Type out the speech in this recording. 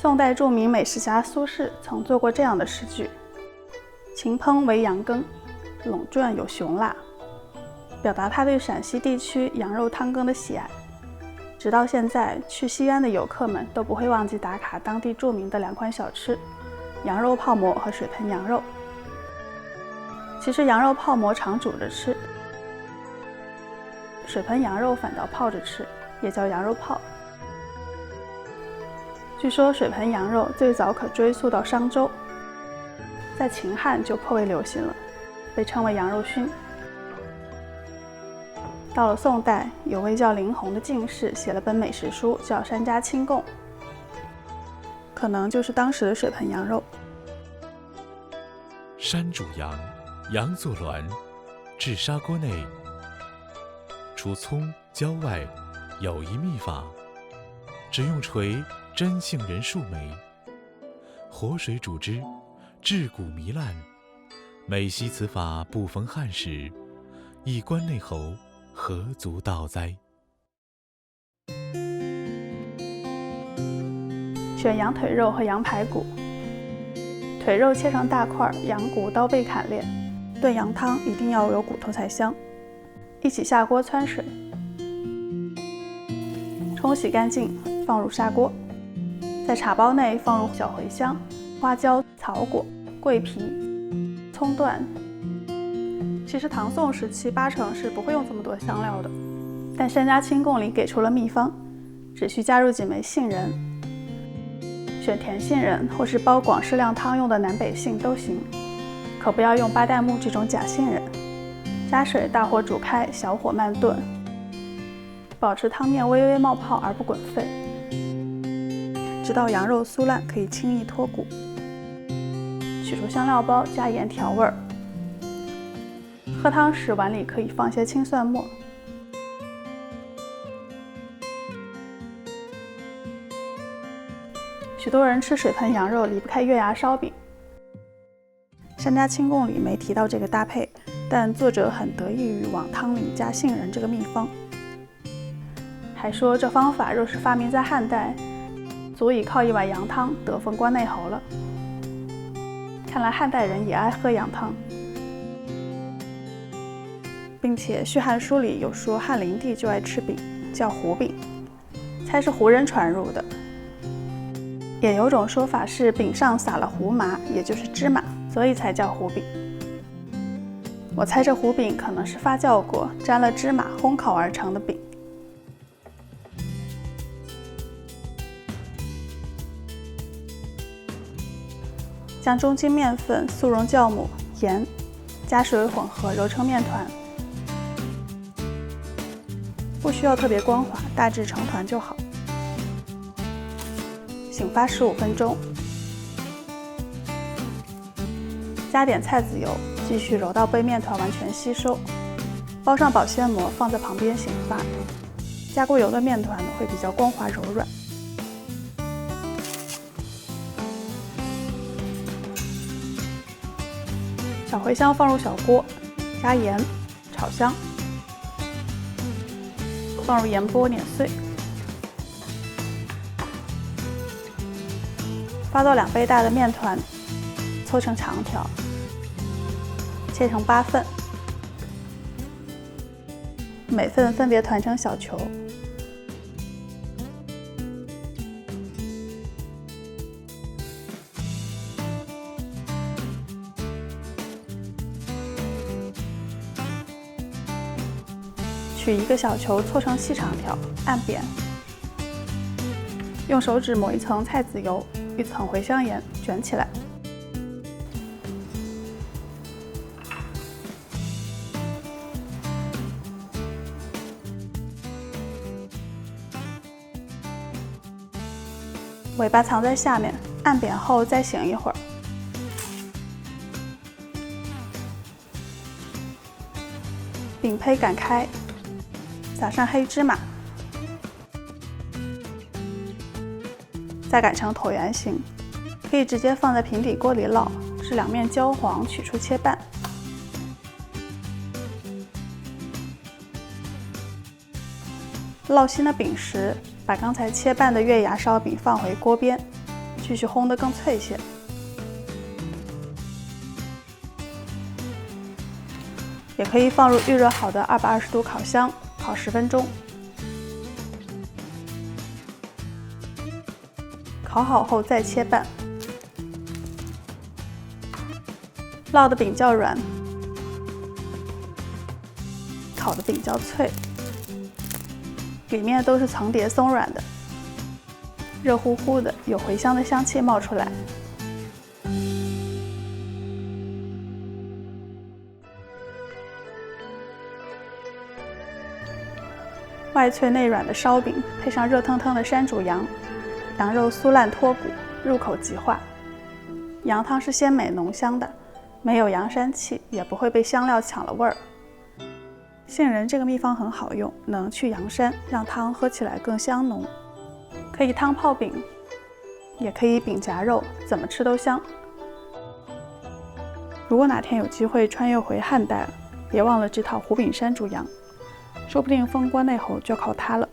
宋代著名美食家苏轼曾做过这样的诗句：秦烹为羊羹，陇转有熊辣，表达他对陕西地区羊肉汤羹的喜爱。直到现在，去西安的游客们都不会忘记打卡当地著名的两款小吃：羊肉泡馍和水盆羊肉。其实羊肉泡馍常煮着吃，水盆羊肉反倒泡着吃，也叫羊肉泡。据说水盆羊肉最早可追溯到商周，在秦汉就颇为流行了，被称为羊肉熏。到了宋代，有位叫林洪的进士写了本美食书，叫《山家清供》，可能就是当时的水盆羊肉。山煮羊，羊做卵，置砂锅内，除葱椒外，有一秘法，只用锤真杏仁数枚，活水煮之，至骨糜烂。每昔此法不逢汉时，以关内侯何足道哉？选羊腿肉和羊排骨，腿肉切成大块，羊骨刀背砍裂。炖羊汤一定要有骨头才香。一起下锅汆水，冲洗干净，放入砂锅。在茶包内放入小茴香、花椒、草果、桂皮、葱段。其实唐宋时期八成是不会用这么多香料的，但《山家清供》里给出了秘方，只需加入几枚杏仁，选甜杏仁或是煲广式靓汤用的南北杏都行，可不要用巴旦木这种假杏仁。加水大火煮开，小火慢炖，保持汤面微微冒泡而不滚沸，直到羊肉酥烂，可以轻易脱骨。取出香料包，加盐调味儿。喝汤时碗里可以放些青蒜末。许多人吃水盆羊肉离不开月牙烧饼，《山家清供》里没提到这个搭配，但作者很得意于往汤里加杏仁这个秘方，还说这方法若是发明在汉代，足以靠一碗羊汤得封关内侯了。看来汉代人也爱喝羊汤，并且《续汉书》里有说汉灵帝就爱吃饼，叫胡饼，猜是胡人传入的。也有种说法是饼上撒了胡麻，也就是芝麻，所以才叫胡饼。我猜这胡饼可能是发酵过，沾了芝麻烘烤而成的饼。将中筋面粉、速溶酵母、盐加水混合揉成面团，不需要特别光滑，大致成团就好。醒发15分钟，加点菜籽油，继续揉到被面团完全吸收。包上保鲜膜，放在旁边醒发。加过油的面团会比较光滑柔软。小茴香放入小锅，加盐炒香，放入盐波碾碎。发到2杯大的面团，搓成长条，切成8份，每份分别团成小球。取一个小球搓成细长条，按扁，用手指抹一层菜籽油，一层茴香盐，卷起来。尾巴藏在下面，按扁后再醒一会儿。饼胚擀开，撒上黑芝麻，再擀成椭圆形，可以直接放在平底锅里烙，至两面焦黄，取出切半。烙新的饼时，把刚才切半的月牙烧饼放回锅边，继续烘得更脆些。也可以放入预热好的220度烤箱，烤10分钟。烤好后再切半，烙的饼较软，烤的饼较脆，里面都是层叠松软的，热乎乎的，有茴香的香气冒出来。外脆内软的烧饼，配上热腾腾的山煮羊，羊肉酥烂脱骨，入口即化。羊汤是鲜美浓香的，没有羊膻气，也不会被香料抢了味儿。杏仁这个秘方很好用，能去羊膻，让汤喝起来更香浓。可以汤泡饼，也可以饼夹肉，怎么吃都香。如果哪天有机会穿越回汉代了，别忘了这套糊饼山煮羊。说不定封关内侯就靠它了。